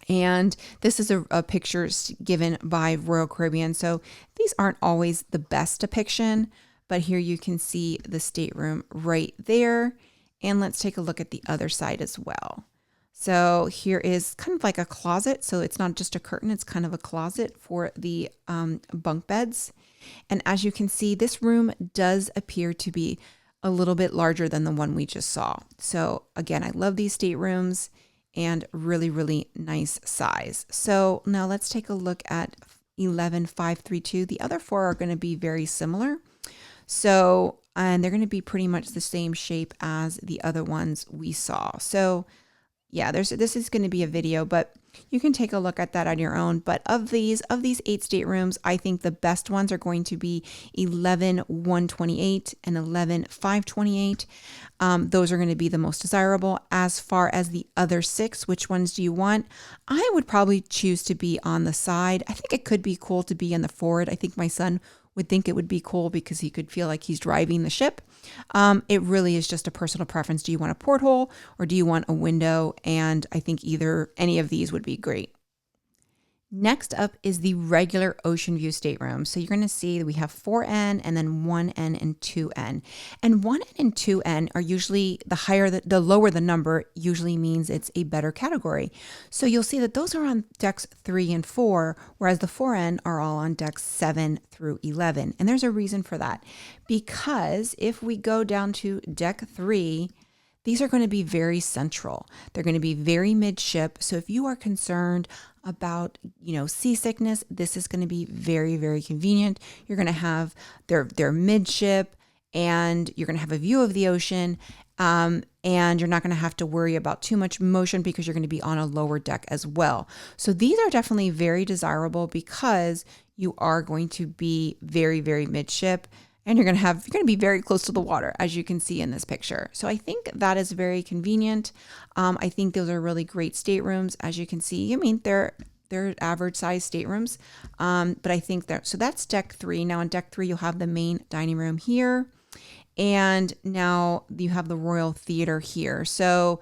And this is a picture given by Royal Caribbean. So these aren't always the best depiction, but here you can see the stateroom right there. And let's take a look at the other side as well. So here is kind of like a closet. So it's not just a curtain, it's kind of a closet for the bunk beds. And as you can see, this room does appear to be a little bit larger than the one we just saw. So again, I love these staterooms and really, really nice size. So now let's take a look at 11532. The other 4 are going to be very similar. So, and they're going to be pretty much the same shape as the other ones we saw. So yeah, this is going to be a video, but you can take a look at that on your own. But of these 8 staterooms, I think the best ones are going to be 11 128 and 11 528. Those are going to be the most desirable. As far as the other 6, which ones do you want? I would probably choose to be on the side. I think it could be cool to be in the forward. I think my son would think it would be cool because he could feel like he's driving the ship. It really is just a personal preference. Do you want a porthole or do you want a window? And I think any of these would be great. Next up is the regular Oceanview stateroom. So you're going to see that we have 4N and then 1N and 2N. And 1N and 2N are usually the lower the number usually means it's a better category. So you'll see that those are on decks 3 and 4, whereas the 4N are all on decks 7 through 11. And there's a reason for that. Because if we go down to deck 3, these are going to be very central. They're going to be very midship. So if you are concerned about, seasickness, this is going to be very, very convenient. You're going to have their midship and you're going to have a view of the ocean. And you're not going to have to worry about too much motion because you're going to be on a lower deck as well. So these are definitely very desirable because you are going to be very, very midship. And you're going to be very close to the water, as you can see in this picture. So I think that is very convenient. I think those are really great staterooms, as you can see. I mean, they're average size staterooms, but I think so that's deck 3. Now on deck 3, you'll have the main dining room here, and now you have the Royal Theater here. So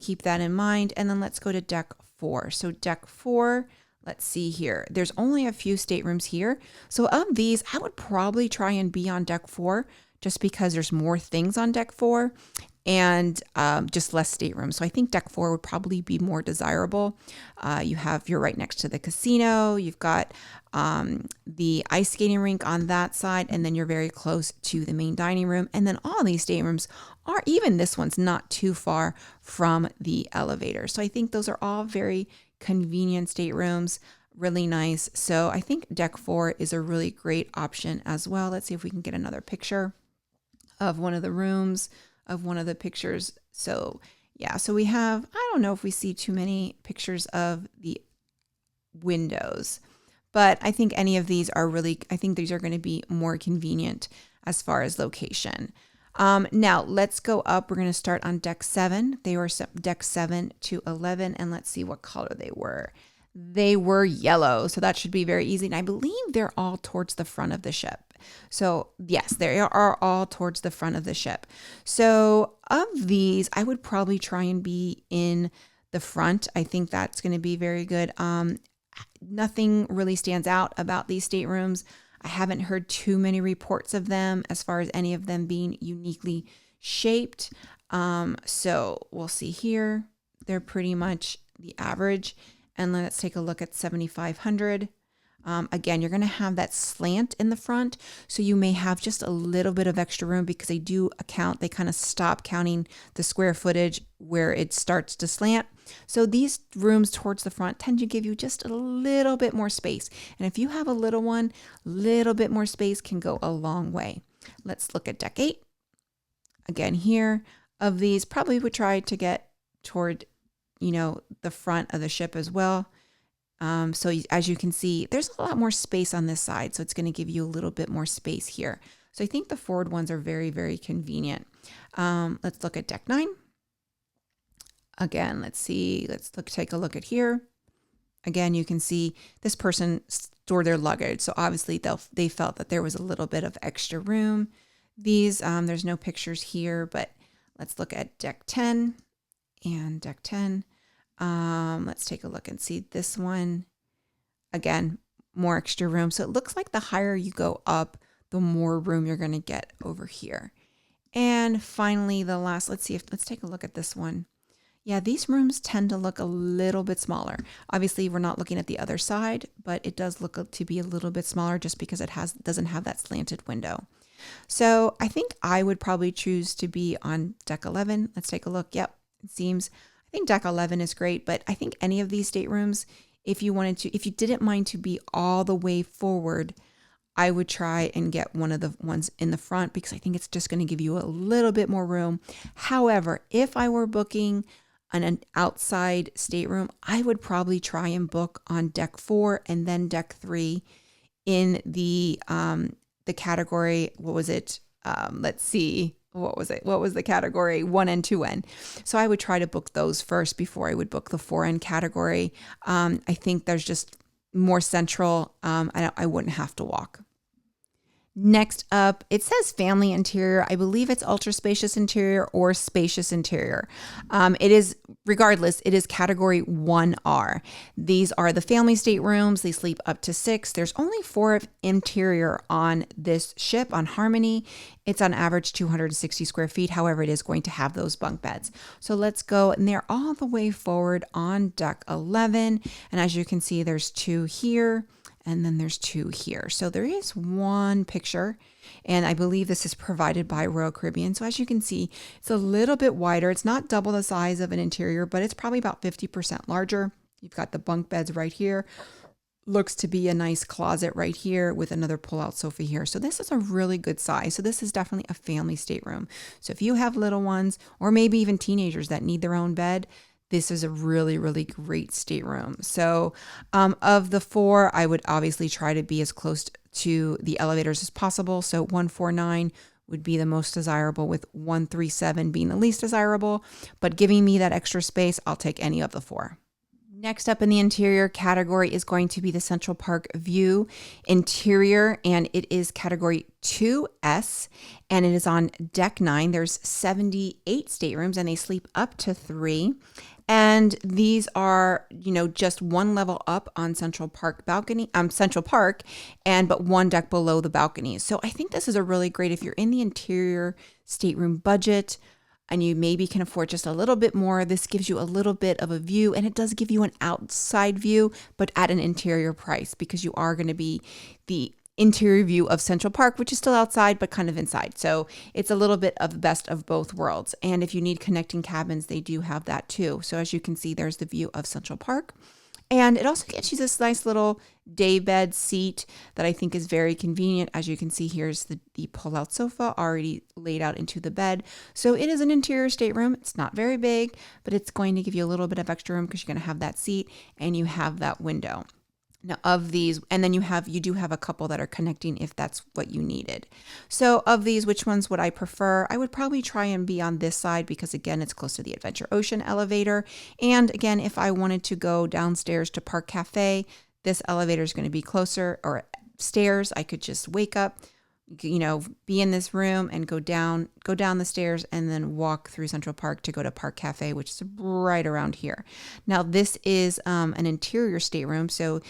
keep that in mind. And then let's go to deck 4. So deck 4. let's see here. There's only a few staterooms here. So of these, I would probably try and be on deck 4 just because there's more things on deck 4 and just less staterooms. So I think deck 4 would probably be more desirable. You're right next to the casino. You've got the ice skating rink on that side, and then you're very close to the main dining room. And then all these staterooms are, even this one's not too far from the elevator. So I think those are all very convenient staterooms, really nice. So I think deck 4 is a really great option as well. Let's see if we can get another picture of one of the rooms, of one of the pictures. So yeah, so we have, I don't know if we see too many pictures of the windows, but I think any of these are really, I think these are going to be more convenient as far as location. Now let's go up. We're going to start on deck 7. They were deck 7 to 11, and let's see what color they were. They were yellow, so that should be very easy. And I believe they're all towards the front of the ship. So yes, they are all towards the front of the ship. So of these, I would probably try and be in the front. I think that's going to be very good. Nothing really stands out about these staterooms. I haven't heard too many reports of them as far as any of them being uniquely shaped. So we'll see here. They're pretty much the average. And let's take a look at 7,500. Again, you're going to have that slant in the front. So you may have just a little bit of extra room because they do account, they kind of stop counting the square footage where it starts to slant. So these rooms towards the front tend to give you just a little bit more space. And if you have a little one, little bit more space can go a long way. Let's look at deck 8. Again, here of these, probably would try to get toward, the front of the ship as well. So as you can see, there's a lot more space on this side. So it's going to give you a little bit more space here. So I think the forward ones are very, very convenient. Let's look at deck 9. Again, let's take a look at here. Again, you can see this person stored their luggage. So obviously they felt that there was a little bit of extra room. These, there's no pictures here, but let's look at deck 10 and deck 10. Let's take a look and see this one. Again, more extra room. So it looks like the higher you go up, the more room you're going to get over here. And finally, the last, let's take a look at this one. Yeah, these rooms tend to look a little bit smaller. Obviously, we're not looking at the other side, but it does look to be a little bit smaller just because it doesn't have that slanted window. So I think I would probably choose to be on deck 11. Let's take a look. Yep, it seems, I think deck 11 is great, but I think any of these staterooms, if you didn't mind to be all the way forward, I would try and get one of the ones in the front because I think it's just going to give you a little bit more room. However, if I were booking an outside stateroom, I would probably try and book on deck 4 and then deck 3 in the category. What was it? Let's see. What was it? What was the category 1 and 2N? So I would try to book those first before I would book the 4N category. I think there's just more central. I wouldn't have to walk. Next up, it says family interior. I believe it's ultra spacious interior or spacious interior. It is category 1R. These are the family staterooms. They sleep up to 6. There's only 4 of interior on this ship on Harmony. It's on average 260 square feet. However, it is going to have those bunk beds. So let's go, and they're all the way forward on deck 11. And as you can see, there's 2 here. And then there's 2 here. So there is 1 picture, and I believe this is provided by Royal Caribbean. So as you can see, it's a little bit wider. It's not double the size of an interior, but it's probably about 50% larger. You've got the bunk beds right here. Looks to be a nice closet right here with another pull-out sofa here. So this is a really good size. So this is definitely a family stateroom. So if you have little ones, or maybe even teenagers that need their own bed, this is a really, really great stateroom. So of the 4, I would obviously try to be as close to the elevators as possible. So 149 would be the most desirable, with 137 being the least desirable. But giving me that extra space, I'll take any of the 4. Next up in the interior category is going to be the Central Park View interior, and it is category 2S, and it is on deck 9. There's 78 staterooms, and they sleep up to 3. And these are, you know, just one level up on Central Park balcony, Central Park, but one deck below the balcony. So I think this is a really great, if you're in the interior stateroom budget and you maybe can afford just a little bit more, this gives you a little bit of a view, and it does give you an outside view, but at an interior price, because you are going to be the interior view of Central Park, which is still outside, but kind of inside. So it's a little bit of the best of both worlds. And if you need connecting cabins, they do have that too. So as you can see, there's the view of Central Park. And it also gives you this nice little day bed seat that I think is very convenient. As you can see, here's the pull-out sofa already laid out into the bed. So it is an interior stateroom. It's not very big, but it's going to give you a little bit of extra room because you're going to have that seat and you have that window. Now of these, and then you do have a couple that are connecting if that's what you needed. So of these, which ones would I prefer? I would probably try and be on this side because again, it's close to the Adventure Ocean elevator. And again, if I wanted to go downstairs to Park Cafe, this elevator is going to be closer, or stairs. I could just wake up, you know, be in this room and go down the stairs and then walk through Central Park to go to Park Cafe, which is right around here. Now this is an interior stateroom. So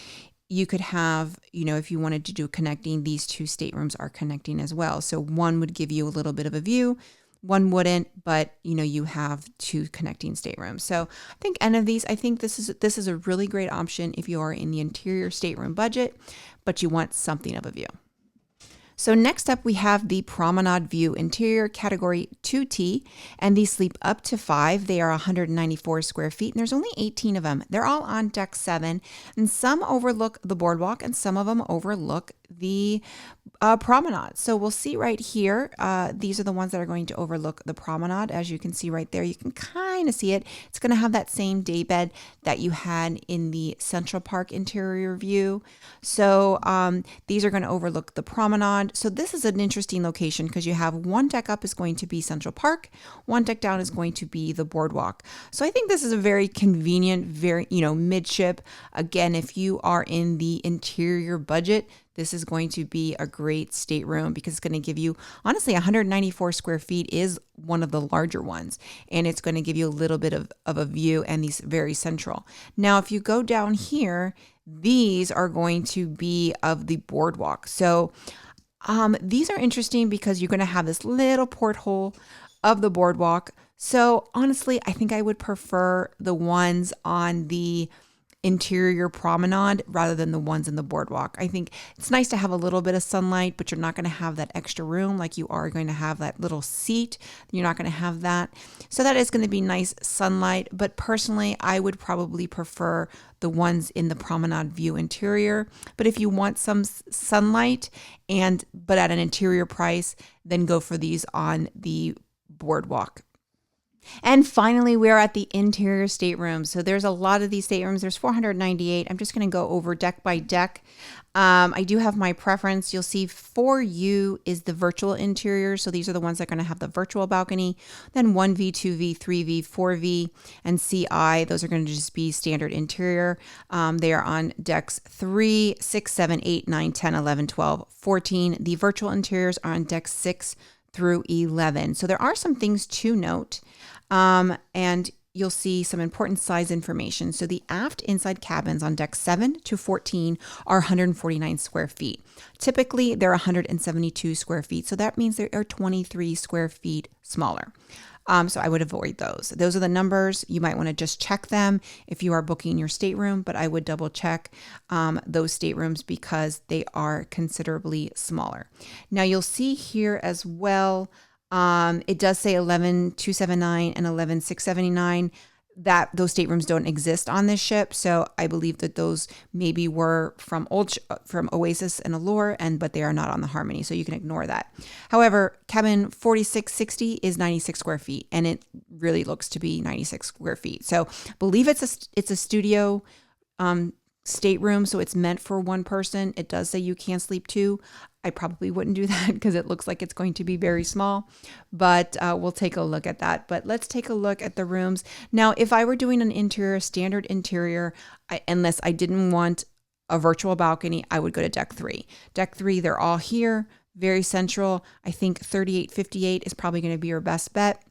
you could have, you know, if you wanted to do connecting, these two staterooms are connecting as well. So one would give you a little bit of a view, one wouldn't, but you know, you have two connecting staterooms. So I think any of these, I think this is a really great option if you are in the interior stateroom budget, but you want something of a view. So next up, we have the Promenade View Interior Category 2T, and these sleep up to 5. They are 194 square feet, and there's only 18 of them. They're all on deck 7, and some overlook the boardwalk, and some of them overlook the promenade. So we'll see right here, these are the ones that are going to overlook the promenade. As you can see right there, you can kind of see it. It's going to have that same day bed that you had in the Central Park interior view. So these are going to overlook the promenade. So this is an interesting location because you have one deck up is going to be Central Park, one deck down is going to be the boardwalk. So I think this is a very convenient, very, you know, midship. Again, if you are in the interior budget, this is going to be a great stateroom because it's going to give you, honestly, 194 square feet is one of the larger ones. And it's going to give you a little bit of a view, and these very central. Now, if you go down here, these are going to be of the boardwalk. So these are interesting because you're going to have this little porthole of the boardwalk. So honestly, I think I would prefer the ones on the interior promenade rather than the ones in the boardwalk. I think it's nice to have a little bit of sunlight, but you're not going to have that extra room like you are going to have that little seat. You're not going to have that. So that is going to be nice sunlight. But personally, I would probably prefer the ones in the promenade view interior. But if you want some sunlight but at an interior price, then go for these on the boardwalk. And finally, we're at the interior staterooms. So there's a lot of these staterooms. There's 498. I'm just going to go over deck by deck. I do have my preference. You'll see 4U is the virtual interior. So these are the ones that are going to have the virtual balcony. Then 1V, 2V, 3V, 4V, and CI. Those are going to just be standard interior. They are on decks 3, 6, 7, 8, 9, 10, 11, 12, 14. The virtual interiors are on decks 6 through 11. So there are some things to note. And you'll see some important size information. So the aft inside cabins on deck 7 to 14 are 149 square feet. Typically, they're 172 square feet. So that means they are 23 square feet smaller. So I would avoid those. Those are the numbers. You might want to just check them if you are booking your stateroom, but I would double check those staterooms because they are considerably smaller. Now you'll see here as well, it does say 11,279 and 11,679. That those staterooms don't exist on this ship, so I believe that those maybe were from Oasis and Allure, but they are not on the Harmony, so you can ignore that. However, cabin 4660 is 96 square feet, and it really looks to be 96 square feet. So I believe it's a studio stateroom, so it's meant for one person. It does say you can sleep two. I probably wouldn't do that because it looks like it's going to be very small, but we'll take a look at that. But let's take a look at the rooms. Now, if I were doing an interior, standard interior, unless I didn't want a virtual balcony, I would go to deck 3. Deck 3, they're all here, very central. I think 3858 is probably going to be your best bet.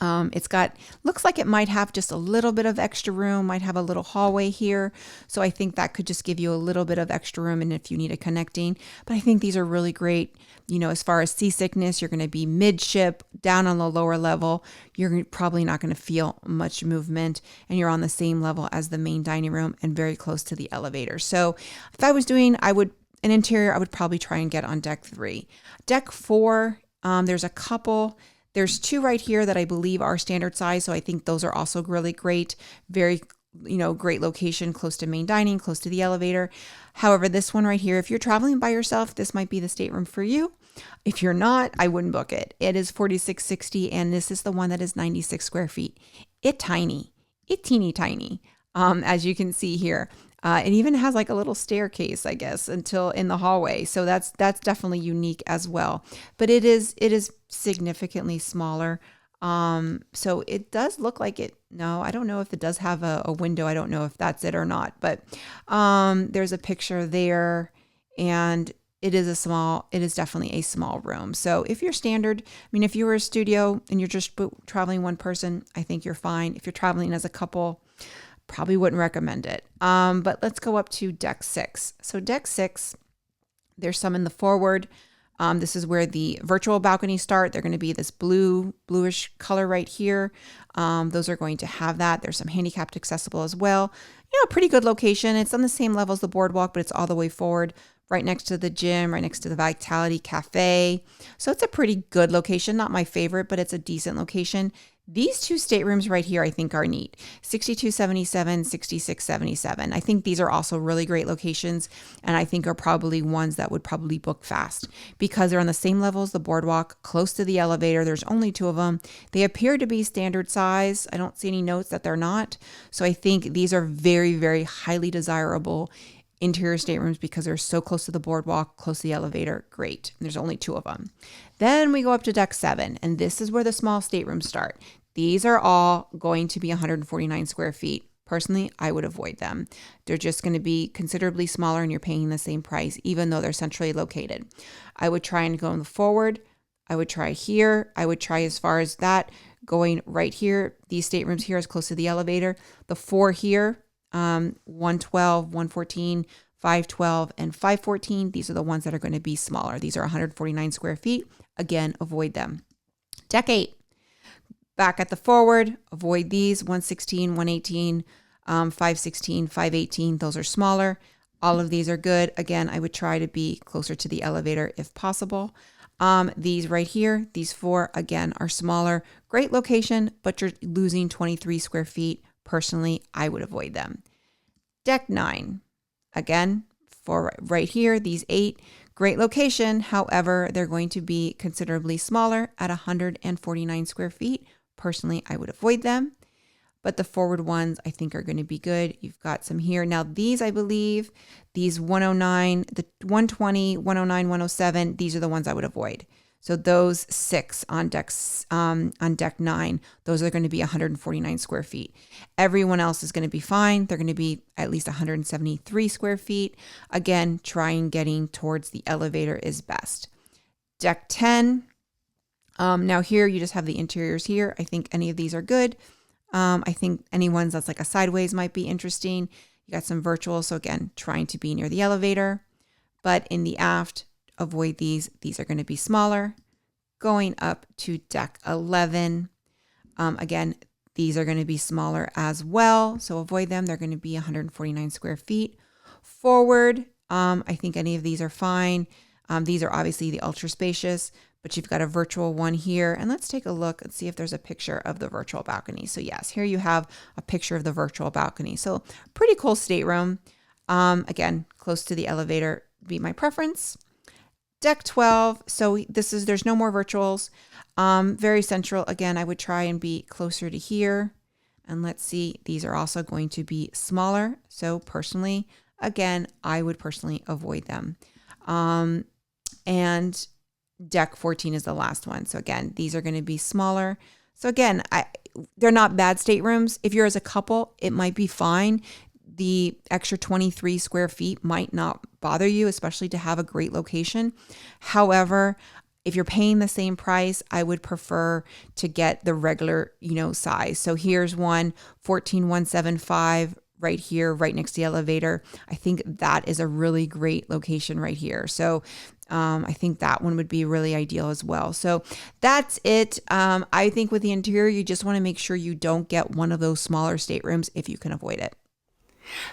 It's got, looks like it might have just a little bit of extra room, might have a little hallway here. So I think that could just give you a little bit of extra room and if you need a connecting. But I think these are really great. You know, as far as seasickness, you're going to be midship, down on the lower level. You're probably not going to feel much movement and you're on the same level as the main dining room and very close to the elevator. So if I was doing, an interior, I would probably try and get on deck 3. Deck 4, there's a couple. There's 2 right here that I believe are standard size. So I think those are also really great. Very, great location, close to main dining, close to the elevator. However, this one right here, if you're traveling by yourself, this might be the stateroom for you. If you're not, I wouldn't book it. It is $46.60 and this is the one that is 96 square feet. It's teeny tiny, as you can see here. It even has like a little staircase, I guess, until in the hallway. So that's definitely unique as well. But it is significantly smaller. So it does look like it. No, I don't know if it does have a window. I don't know if that's it or not. But there's a picture there, and it is definitely a small room. So if you're standard, if you were a studio and you're just traveling one person, I think you're fine. If you're traveling as a couple, probably wouldn't recommend it. But let's go up to deck 6. So deck 6, there's some in the forward. This is where the virtual balconies start. They're going to be this bluish color right here. Those are going to have that. There's some handicapped accessible as well. Pretty good location. It's on the same level as the boardwalk, but it's all the way forward, right next to the gym, right next to the Vitality Cafe. So it's a pretty good location. Not my favorite, but it's a decent location. These 2 staterooms right here, I think are neat. 6277, 6677. I think these are also really great locations and I think are probably ones that would probably book fast because they're on the same level as the boardwalk, close to the elevator. There's only 2 of them. They appear to be standard size. I don't see any notes that they're not. So I think these are very, very highly desirable interior staterooms because they're so close to the boardwalk, close to the elevator. Great. And there's only 2 of them. Then we go up to deck 7, and this is where the small staterooms start. These are all going to be 149 square feet. Personally, I would avoid them. They're just going to be considerably smaller and you're paying the same price, even though they're centrally located. I would try and go in the forward. I would try here. I would try as far as that, going right here. These staterooms here is close to the elevator. The 4 here, 112, 114, 512, and 514. These are the ones that are going to be smaller. These are 149 square feet. Again, avoid them. Deck 8. Back at the forward, avoid these, 116, 118, 516, 518. Those are smaller. All of these are good. Again, I would try to be closer to the elevator if possible. These right here, these 4, again, are smaller. Great location, but you're losing 23 square feet. Personally, I would avoid them. Deck 9, again, for right here, these 8, great location. However, they're going to be considerably smaller at 149 square feet. Personally, I would avoid them, but the forward ones I think are going to be good. You've got some here. Now these, I believe, these 109, the 120, 109, 107, these are the ones I would avoid. So those 6 on deck 9, those are going to be 149 square feet. Everyone else is going to be fine. They're going to be at least 173 square feet. Again, trying getting towards the elevator is best. Deck 10. Now here you just have the interiors here. I think any of these are good. I think any ones that's like a sideways might be interesting. You got some virtual. So again, trying to be near the elevator, but in the aft, avoid these. These are going to be smaller. Going up to deck 11. Again, these are going to be smaller as well. So avoid them. They're going to be 149 square feet. Forward, I think any of these are fine. These are obviously the ultra spacious, but you've got a virtual one here. And let's take a look and see if there's a picture of the virtual balcony. So yes, here you have a picture of the virtual balcony. So pretty cool stateroom. Again, close to the elevator would be my preference. Deck 12. So there's no more virtuals. Very central. Again, I would try and be closer to here. And let's see, these are also going to be smaller. So personally, again, I would personally avoid them. And deck 14 is the last one. So again, these are going to be smaller. So again, they're not bad staterooms. If you're as a couple, it might be fine. The extra 23 square feet might not bother you, especially to have a great location. However, if you're paying the same price, I would prefer to get the regular, size. So here's one, 14175 right here, right next to the elevator. I think that is a really great location right here. So I think that one would be really ideal as well. So that's it. I think with the interior, you just want to make sure you don't get one of those smaller staterooms if you can avoid it.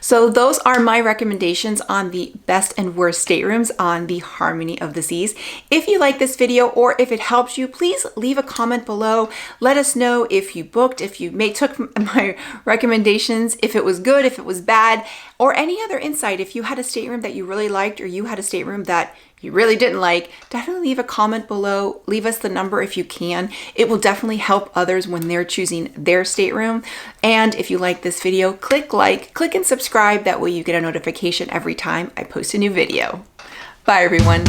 So those are my recommendations on the best and worst staterooms on the Harmony of the Seas. If you like this video or if it helps you, please leave a comment below. Let us know if you booked, if you took my recommendations, if it was good, if it was bad, or any other insight. If you had a stateroom that you really liked or you had a stateroom that you really didn't like, definitely leave a comment below. Leave us the number if you can. It will definitely help others when they're choosing their stateroom. And if you like this video, click like, click and subscribe. That way you get a notification every time I post a new video. Bye everyone.